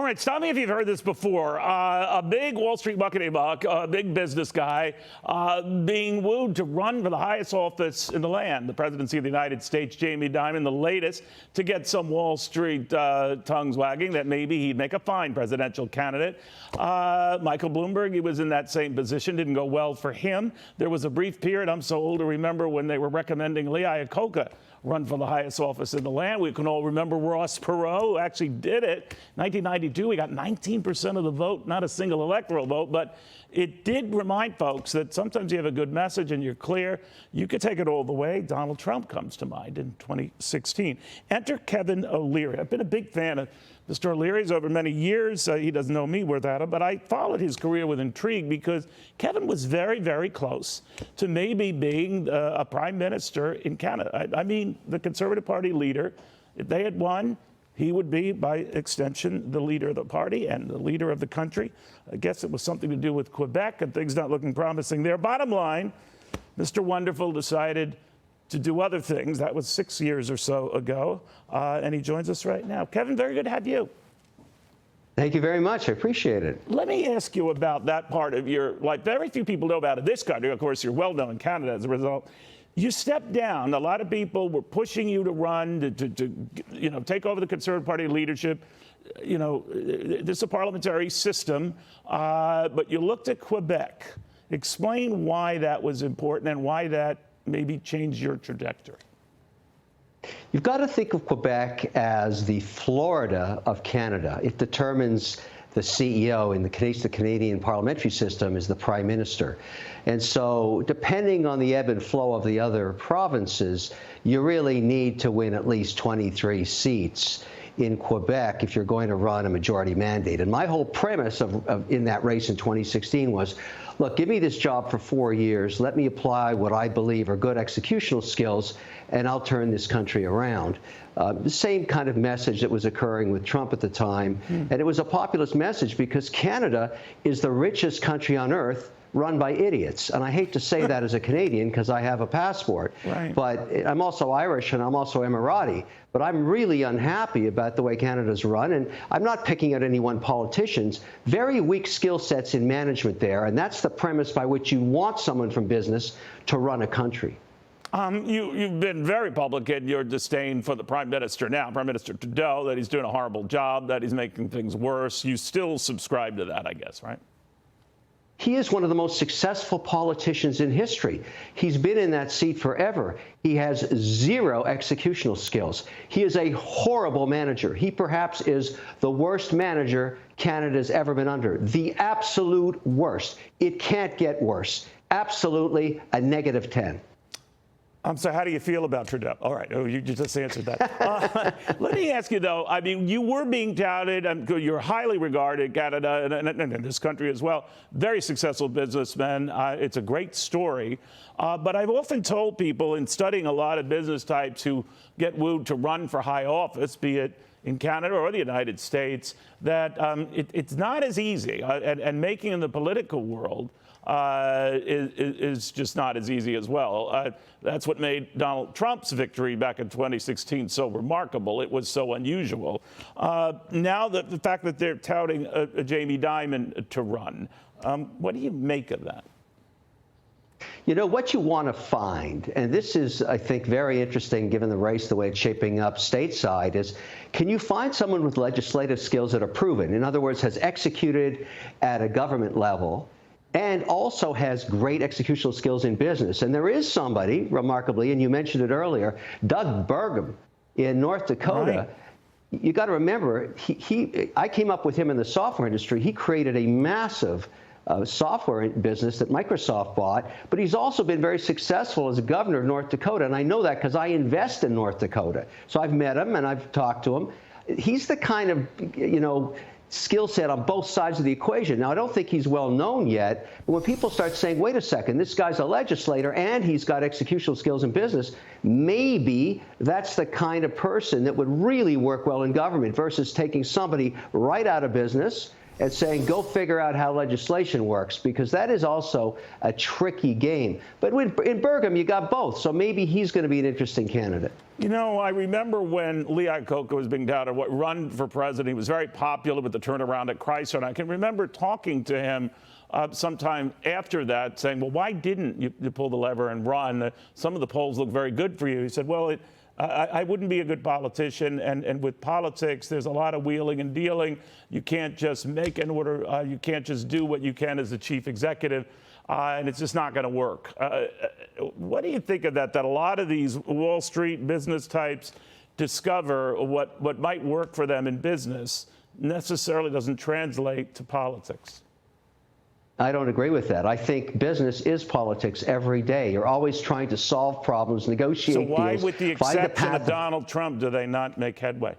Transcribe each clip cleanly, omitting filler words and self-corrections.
right, stop me if you've heard this before. A big Wall Street bucketing buck, a big business guy, being wooed to run for the highest office in the land, the presidency of the United States. Jamie Dimon, the latest to get some Wall Street tongues wagging that maybe he'd make a fine presidential candidate. Michael Bloomberg, he was in that same position, didn't go well for him. There was a brief period, I'm so old to remember, when they were recommending Lee Iacocca run for the highest office in the land. We can all remember Ross Perot, who actually did it. 1992, he got 19% of the vote, not a single electoral vote, but it did remind folks that sometimes you have a good message and you're clear. You could take it all the way. Donald Trump comes to mind in 2016. Enter Kevin O'Leary. I've been a big fan of Mr. O'Leary's over many years. He doesn't know me without him, but I followed his career with intrigue because Kevin was very, very close to maybe being a prime minister in Canada. I mean, the Conservative Party leader, if they had won, he would be, by extension, the leader of the party and the leader of the country. I guess it was something to do with Quebec, and things not looking promising there. Bottom line, Mr. Wonderful decided to do other things. That was 6 years or so ago, and he joins us right now. Kevin, very good to have you. Thank you very much. I appreciate it. Let me ask you about that part of your life. Very few people know about it in this country. Of course, you're well known in Canada as a result. You stepped down. A lot of people were pushing you to run, to take over the Conservative Party leadership. You know, this is a parliamentary system, but you looked at Quebec. Explain why that was important and why that maybe change your trajectory. You've got to think of Quebec as the Florida of Canada. It determines the CEO in the case the Canadian parliamentary system is the prime minister. And so depending on the ebb and flow of the other provinces, you really need to win at least 23 seats in Quebec if you're going to run a majority mandate. And my whole premise in that race in 2016 was, look, give me this job for 4 years. Let me apply what I believe are good executional skills, and I'll turn this country around. The same kind of message that was occurring with Trump at the time. And it was a populist message because Canada is the richest country on earth run by idiots. And I hate to say that as a Canadian because I have a passport, right. But I'm also Irish and I'm also Emirati. But I'm really unhappy about the way Canada's run. And I'm not picking at any one politicians. Very weak skill sets in management there. And that's the premise by which you want someone from business to run a country. You've been very public in your disdain for the Prime Minister now, Prime Minister Trudeau, that he's doing a horrible job, that he's making things worse. You still subscribe to that, I guess, right? He is one of the most successful politicians in history. He's been in that seat forever. He has zero executional skills. He is a horrible manager. He perhaps is the worst manager Canada's ever been under. The absolute worst. It can't get worse. Absolutely a -10. So how do you feel about Trudeau? All right. Oh, you just answered that. Let me ask you, though. I mean, you were being touted. You're highly regarded in Canada and in this country as well. Very successful businessman. It's a great story. But I've often told people in studying a lot of business types who get wooed to run for high office, be it in Canada or the United States, that it's not as easy. And making in the political world is just not as easy as well. That's what made Donald Trump's victory back in 2016 so remarkable. It was so unusual. Now the fact that they're touting a Jamie Dimon to run, what do you make of that? You know, what you want to find, and this is, I think, very interesting given the race, the way it's shaping up stateside, is can you find someone with legislative skills that are proven? In other words, has executed at a government level and also has great executional skills in business. And there is somebody, remarkably, and you mentioned it earlier, Doug Burgum in North Dakota. Right. You got to remember, I came up with him in the software industry. He created a massive software business that Microsoft bought, but he's also been very successful as a governor of North Dakota. And I know that because I invest in North Dakota. So I've met him and I've talked to him. He's the kind of, skill set on both sides of the equation. Now, I don't think he's well known yet, but when people start saying, wait a second, this guy's a legislator and he's got executional skills in business, maybe that's the kind of person that would really work well in government versus taking somebody right out of business and saying, go figure out how legislation works, because that is also a tricky game. But in Burgum, you got both, so maybe he's going to be an interesting candidate. You know, I remember when Lee Iacocca was being touted, run for president. He was very popular with the turnaround at Chrysler, and I can remember talking to him sometime after that, saying, well, why didn't you pull the lever and run? Some of the polls look very good for you. He said, well, I wouldn't be a good politician, and with politics, there's a lot of wheeling and dealing. You can't just make an order. You can't just do what you can as the chief executive, and it's just not going to work. What do you think of that, that a lot of these Wall Street business types discover what might work for them in business necessarily doesn't translate to politics? I don't agree with that. I think business is politics every day. You're always trying to solve problems, negotiate deals. So why, with the exception of Donald Trump, do they not make headway?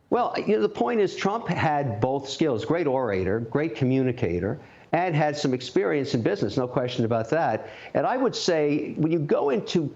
Well, the point is Trump had both skills, great orator, great communicator, and had some experience in business, no question about that. And I would say when you go into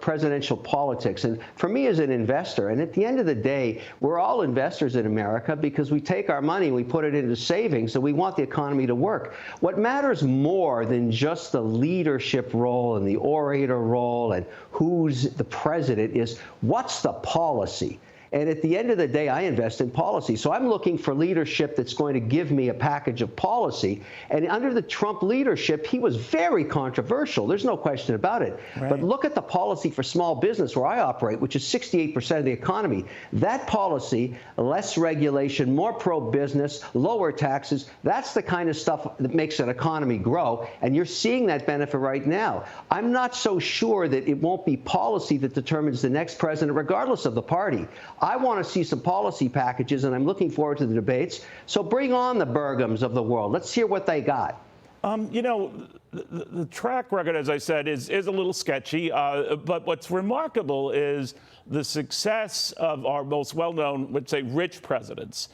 presidential politics, and for me as an investor, and at the end of the day, we're all investors in America because we take our money and we put it into savings, and we want the economy to work. What matters more than just the leadership role and the orator role and who's the president is what's the policy. And at the end of the day, I invest in policy. So I'm looking for leadership that's going to give me a package of policy. And under the Trump leadership, he was very controversial. There's no question about it. Right. But look at the policy for small business where I operate, which is 68% of the economy. That policy, less regulation, more pro-business, lower taxes, that's the kind of stuff that makes an economy grow. And you're seeing that benefit right now. I'm not so sure that it won't be policy that determines the next president, regardless of the party. I want to see some policy packages, and I'm looking forward to the debates. So bring on the Burgums of the world. Let's hear what they got. You know, the track record, as I said, is a little sketchy. But what's remarkable is the success of our most well-known, let's say, rich presidents.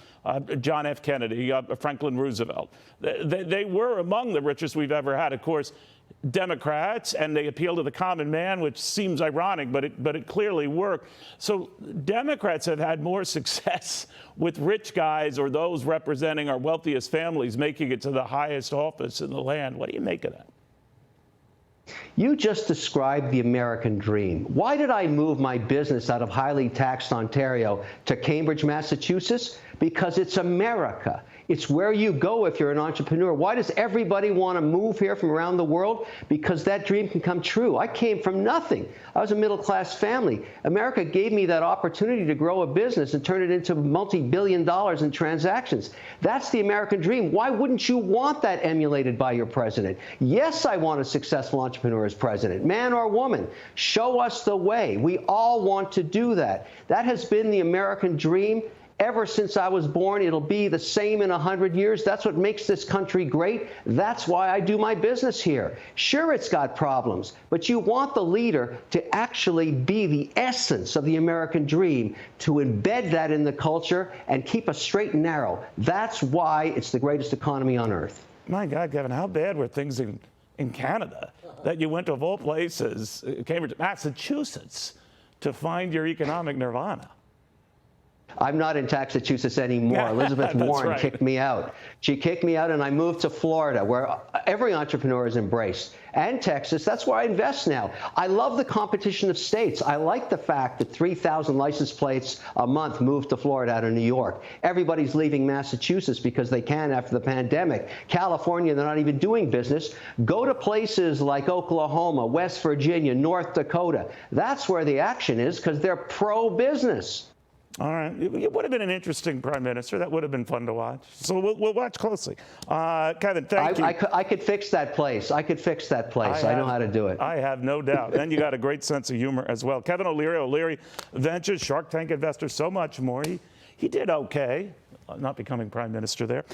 John F. Kennedy, Franklin Roosevelt. They were among the richest we've ever had. Of course, Democrats, and they appeal to the common man, which seems ironic, but it clearly worked. So Democrats have had more success with rich guys or those representing our wealthiest families making it to the highest office in the land. What do you make of that? You just described the American dream. Why did I move my business out of highly taxed Ontario to Cambridge, Massachusetts? Because it's America. It's where you go if you're an entrepreneur. Why does everybody want to move here from around the world? Because that dream can come true. I came from nothing. I was a middle-class family. America gave me that opportunity to grow a business and turn it into multi-billion dollars in transactions. That's the American dream. Why wouldn't you want that emulated by your president? Yes, I want a successful entrepreneur as president, man or woman. Show us the way. We all want to do that. That has been the American dream ever since I was born. It'll be the same in 100 years. That's what makes this country great. That's why I do my business here. Sure, it's got problems, but you want the leader to actually be the essence of the American dream, to embed that in the culture and keep us straight and narrow. That's why it's the greatest economy on earth. My God, Kevin, how bad were things in Canada that you went to, of all places, Cambridge, Massachusetts, to find your economic nirvana? I'm not in Massachusetts anymore. Elizabeth Warren kicked me out. She kicked me out, and I moved to Florida, where every entrepreneur is embraced, and Texas. That's where I invest now. I love the competition of states. I like the fact that 3,000 license plates a month move to Florida out of New York. Everybody's leaving Massachusetts because they can after the pandemic. California, they're not even doing business. Go to places like Oklahoma, West Virginia, North Dakota. That's where the action is, because they're pro-business. All right. It would have been an interesting prime minister. That would have been fun to watch. So we'll watch closely. Kevin, thank you. I could fix that place. I could fix that place. I know how to do it. I have no doubt. And you got a great sense of humor as well. Kevin O'Leary Ventures, Shark Tank investor, so much more. He did okay, not becoming prime minister there.